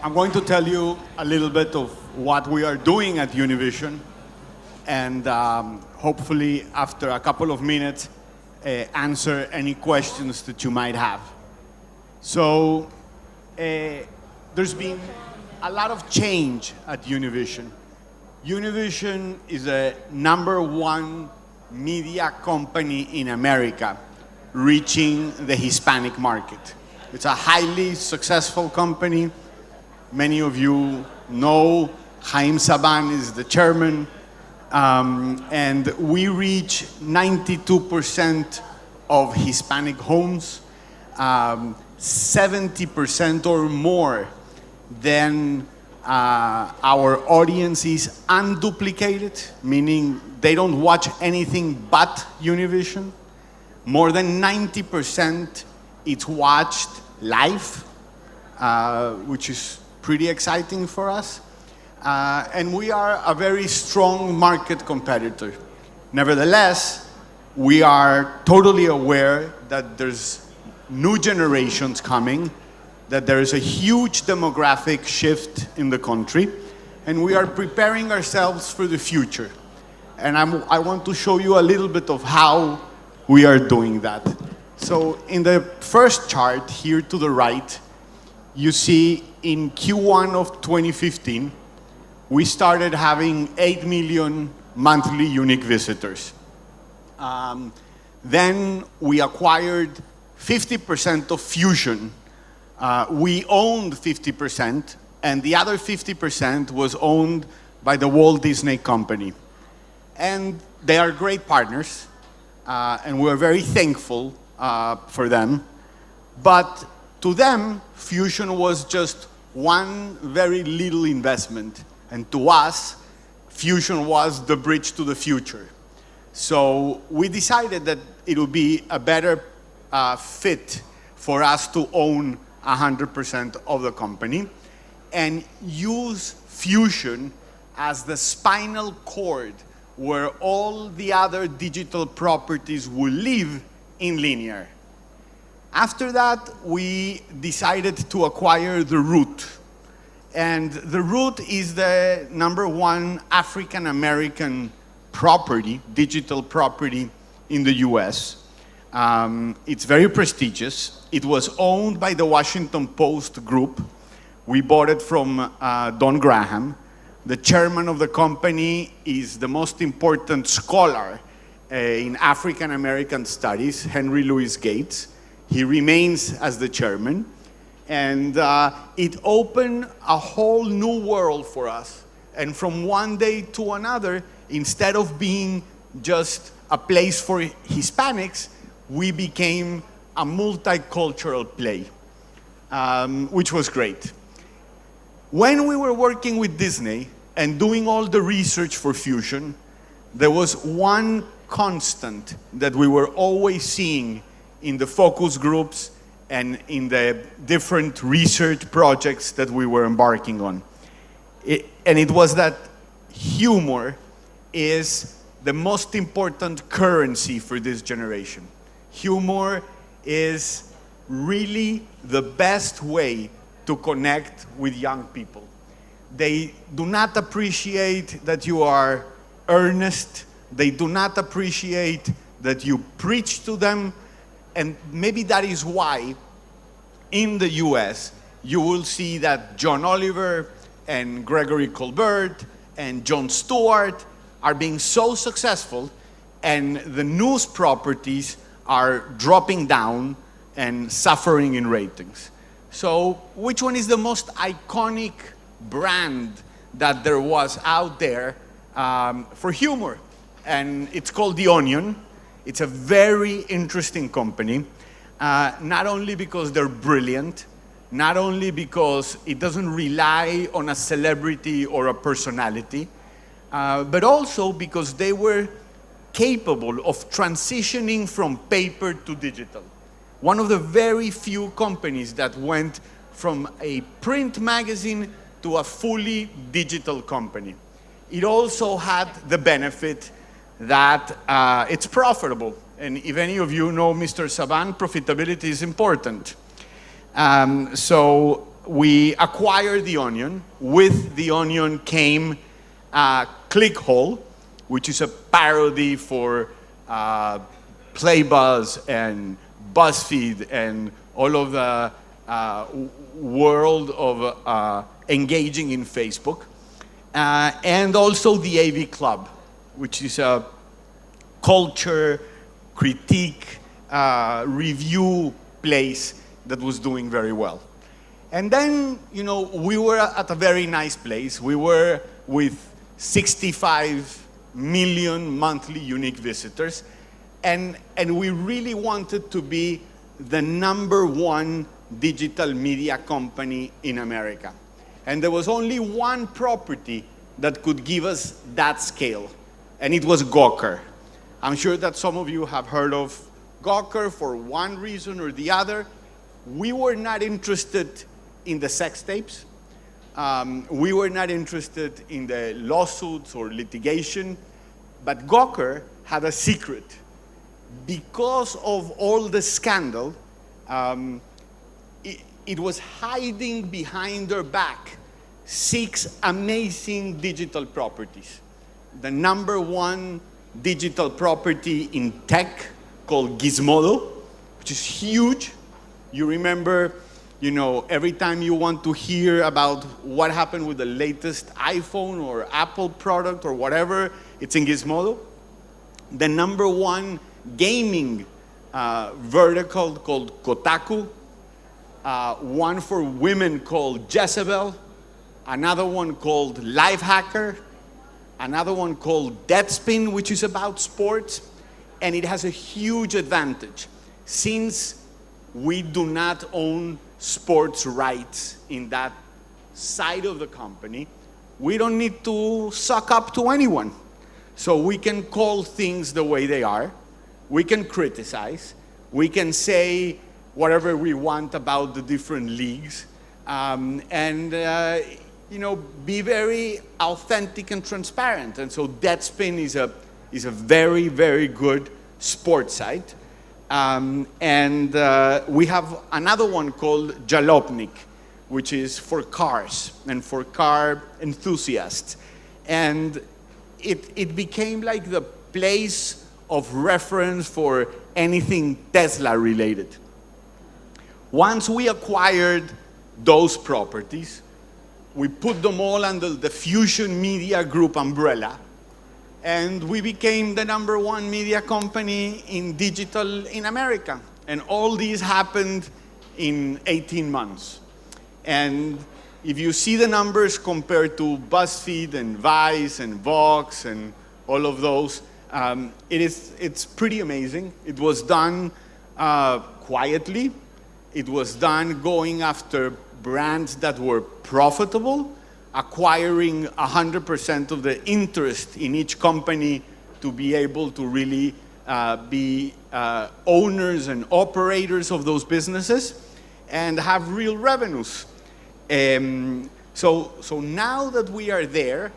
I'm going to tell you a little bit of what we are doing at Univision, and hopefully after a couple of minutes, answer any questions that you might have. So there's been a lot of change at Univision. Univision is a #1 media company in America, reaching the Hispanic market. It's a highly successful company. Many of you know Haim Saban is the chairman, and we reach 92% of Hispanic homes, 70% or more than our audience is unduplicated, meaning they don't watch anything but Univision. More than 90% it's watched live, which is pretty exciting for us. And we are a very strong market competitor. Nevertheless, we are totally aware that there's new generations coming, that there is a huge demographic shift in the country, and we are preparing ourselves for the future. And I want to show you a little bit of how we are doing that. So in the first chart here to the right, you see in Q1 of 2015, we started having 8 million monthly unique visitors. Then we acquired 50% of Fusion. We owned 50%, and the other 50% was owned by the Walt Disney Company. And they are great partners, and we're very thankful for them. But to them, Fusion was just one very little investment. And to us, Fusion was the bridge to the future. So we decided that it would be a better fit for us to own 100% of the company and use Fusion as the spinal cord where all the other digital properties will live in linear. After that, we decided to acquire The Root. And The Root is the #1 African-American property, digital property in the US. It's very prestigious. It was owned by the Washington Post Group. We bought it from Don Graham. The chairman of the company is the most important scholar in African-American studies, Henry Louis Gates. He remains as the chairman. And it opened a whole new world for us. And from one day to another, instead of being just a place for Hispanics, we became a multicultural play, which was great. When we were working with Disney and doing all the research for Fusion, there was one constant that we were always seeing in the focus groups and in the different research projects that we were embarking on. And it was that humor is the most important currency for this generation. Humor is really the best way to connect with young people. They do not appreciate that you are earnest. They do not appreciate that you preach to them. And maybe that is why in the US, you will see that John Oliver and Gregory Colbert and Jon Stewart are being so successful, and the news properties are dropping down and suffering in ratings. So which one is the most iconic brand that there was out there for humor? And it's called The Onion. It's a very interesting company, not only because they're brilliant, not only because it doesn't rely on a celebrity or a personality, but also because they were capable of transitioning from paper to digital. One of the very few companies that went from a print magazine to a fully digital company. It also had the benefit that it's profitable. And if any of you know Mr. Saban, profitability is important. So we acquired The Onion. With The Onion came ClickHole, which is a parody for Playbuzz and BuzzFeed and all of the world of engaging in Facebook. And also the AV Club, which is a culture, critique, review place that was doing very well. And then, we were at a very nice place. We were with 65 million monthly unique visitors. And we really wanted to be the #1 digital media company in America. And there was only one property that could give us that scale, and it was Gawker. I'm sure that some of you have heard of Gawker for one reason or the other. We were not interested in the sex tapes. We were not interested in the lawsuits or litigation, but Gawker had a secret. Because of all the scandal, it was hiding behind their back 6 amazing digital properties. The #1 digital property in tech called Gizmodo, which is huge. You remember, every time you want to hear about what happened with the latest iPhone or Apple product or whatever, it's in Gizmodo. The #1 gaming vertical called Kotaku, one for women called Jezebel, another one called Lifehacker, another one called Deadspin, which is about sports, and it has a huge advantage. Since we do not own sports rights in that side of the company, we don't need to suck up to anyone. So we can call things the way they are. We can criticize. We can say whatever we want about the different leagues, and be very authentic and transparent. And so Deadspin is a very, very good sports site. And we have another one called Jalopnik, which is for cars and for car enthusiasts. And it became like the place of reference for anything Tesla related. Once we acquired those properties, we put them all under the Fusion Media Group umbrella, and we became the #1 media company in digital in America. And all these happened in 18 months. And if you see the numbers compared to BuzzFeed and Vice and Vox and all of those, it's pretty amazing. It was done quietly. It was done going after brands that were profitable, acquiring 100% of the interest in each company to be able to really be owners and operators of those businesses and have real revenues. So now that we are there,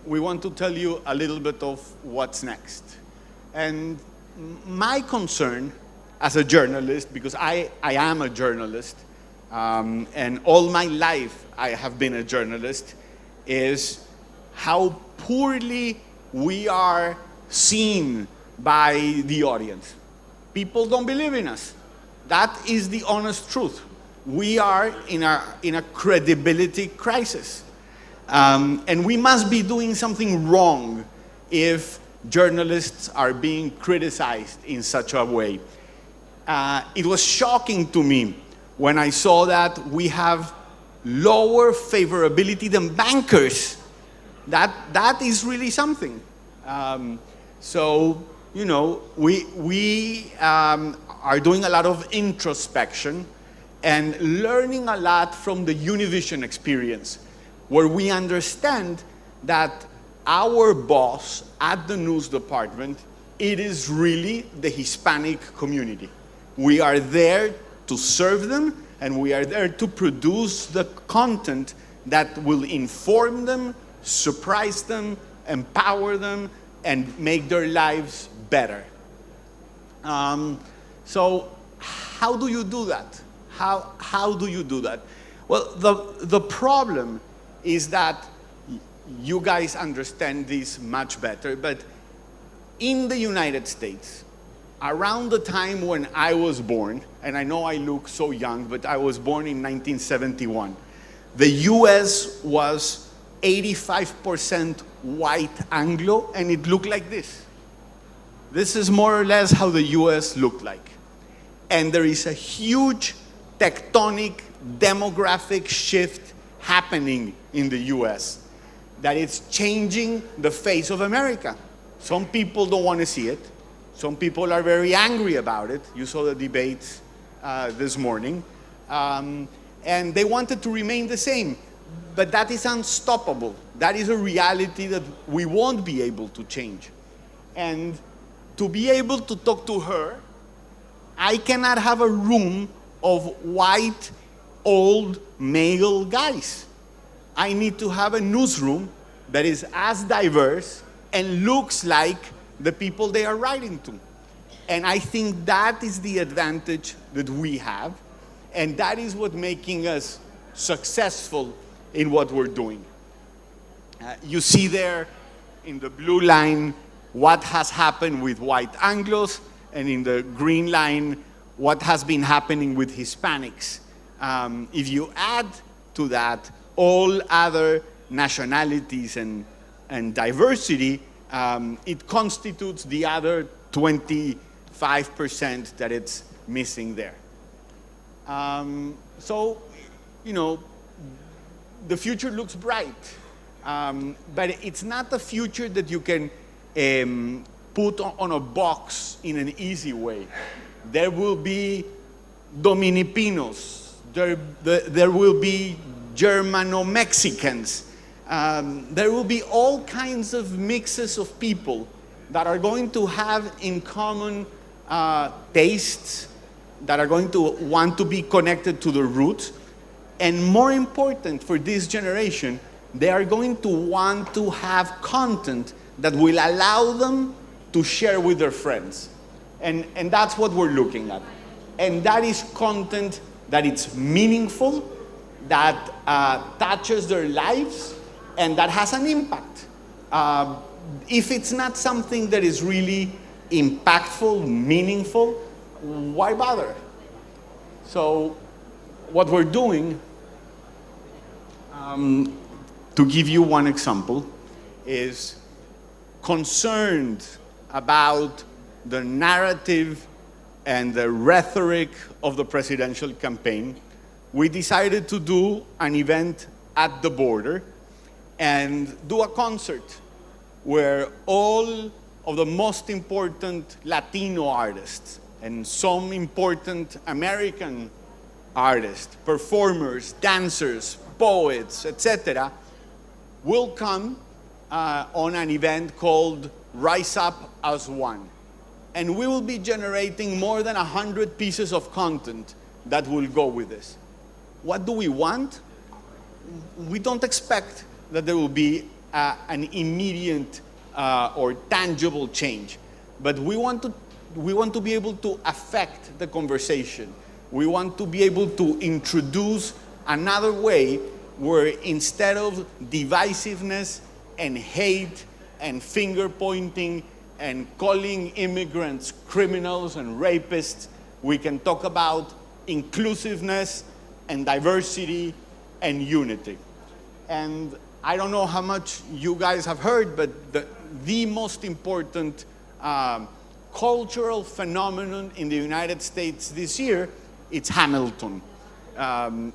we want to tell you a little bit of what's next. And my concern as a journalist, because I am a journalist, and all my life I have been a journalist, is how poorly we are seen by the audience. People don't believe in us. That is the honest truth. We are in a credibility crisis. And we must be doing something wrong if journalists are being criticized in such a way. It was shocking to me when I saw that we have lower favorability than bankers. That is really something. We are doing a lot of introspection and learning a lot from the Univision experience, where we understand that our boss at the news department, it is really the Hispanic community. We are there to serve them, and we are there to produce the content that will inform them, surprise them, empower them, and make their lives better. So how do you do that? How do you do that? Well, the problem is that you guys understand this much better, but in the United States, around the time when I was born, and I know I look so young, but I was born in 1971, the US was 85% white Anglo, and it looked like this. This is more or less how the US looked like. And there is a huge tectonic demographic shift happening in the US that is changing the face of America. Some people don't want to see it. Some people are very angry about it. You saw the debates this morning. And they wanted to remain the same. But that is unstoppable. That is a reality that we won't be able to change. And to be able to talk to her, I cannot have a room of white, old, male guys. I need to have a newsroom that is as diverse and looks like the people they are writing to. And I think that is the advantage that we have, and that is what making us successful in what we're doing. You see there in the blue line what has happened with white Anglos, and in the green line what has been happening with Hispanics. If you add to that all other nationalities and diversity, it constitutes the other 25% that it's missing there. So, you know, the future looks bright, but it's not a future that you can put on a box in an easy way. There will be Dominipinos, there will be Germano-Mexicans, there will be all kinds of mixes of people that are going to have in common tastes, that are going to want to be connected to the roots, and more important for this generation, they are going to want to have content that will allow them to share with their friends. And that's what we're looking at. And that is content that it's meaningful, that touches their lives, and that has an impact. If it's not something that is really impactful, meaningful, why bother? So what we're doing, to give you one example, is concerned about the narrative and the rhetoric of the presidential campaign. We decided to do an event at the border and do a concert where all of the most important Latino artists and some important American artists, performers, dancers, poets, etc., will come on an event called Rise Up as One. And we will be generating more than 100 pieces of content that will go with this. What do we want? We don't expect that there will be an immediate or tangible change, but we want to be able to affect the conversation. We want to be able to introduce another way where instead of divisiveness and hate and finger pointing and calling immigrants criminals and rapists, we can talk about inclusiveness and diversity and unity. And I don't know how much you guys have heard, but the most important cultural phenomenon in the United States this year, it's Hamilton.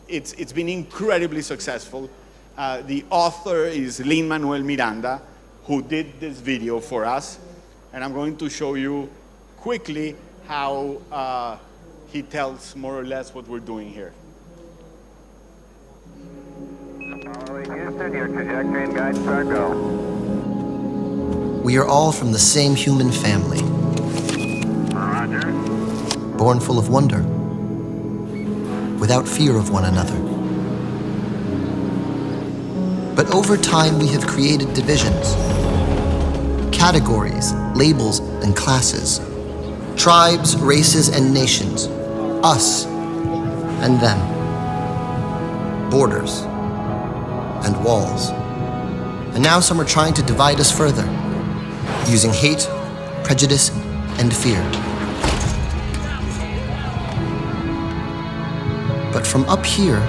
It's been incredibly successful. The author is Lin-Manuel Miranda, who did this video for us. And I'm going to show you quickly how he tells more or less what we're doing here. Houston, your trajectory and guide start go. We are all from the same human family. Roger. Born full of wonder, without fear of one another. But over time we have created divisions, categories, labels, and classes, tribes, races, and nations, us and them. borders and walls. And now some are trying to divide us further, using hate, prejudice, and fear. But from up here,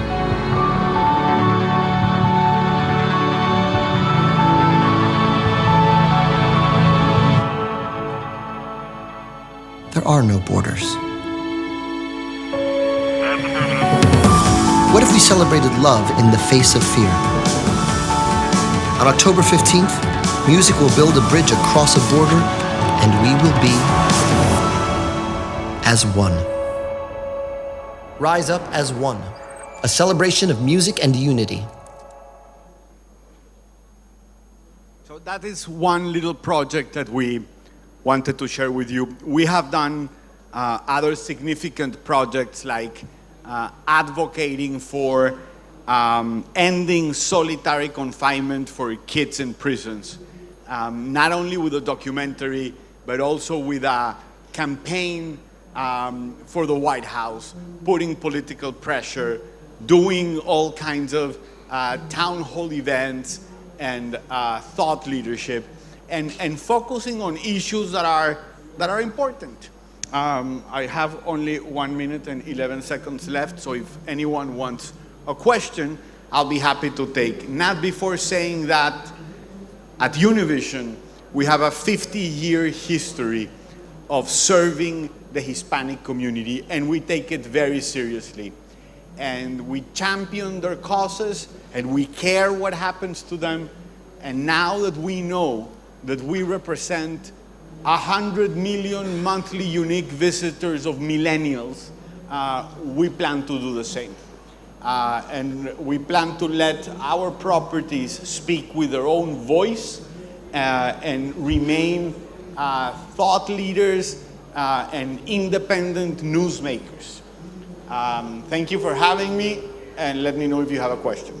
there are no borders. What if we celebrated love in the face of fear? On October 15th, music will build a bridge across a border, and we will be as one. Rise Up as One, a celebration of music and unity. So that is one little project that we wanted to share with you. We have done other significant projects like advocating for ending solitary confinement for kids in prisons, not only with a documentary, but also with a campaign for the White House, putting political pressure, doing all kinds of town hall events and thought leadership, and focusing on issues that are important. I have only 1 minute and 11 seconds left, so if anyone wants a question, I'll be happy to take. Not before saying that at Univision, we have a 50-year history of serving the Hispanic community, and we take it very seriously. And we champion their causes, and we care what happens to them. And now that we know that we represent 100 million monthly unique visitors of millennials, we plan to do the same. And we plan to let our properties speak with their own voice and remain thought leaders and independent newsmakers. Thank you for having me, and let me know if you have a question.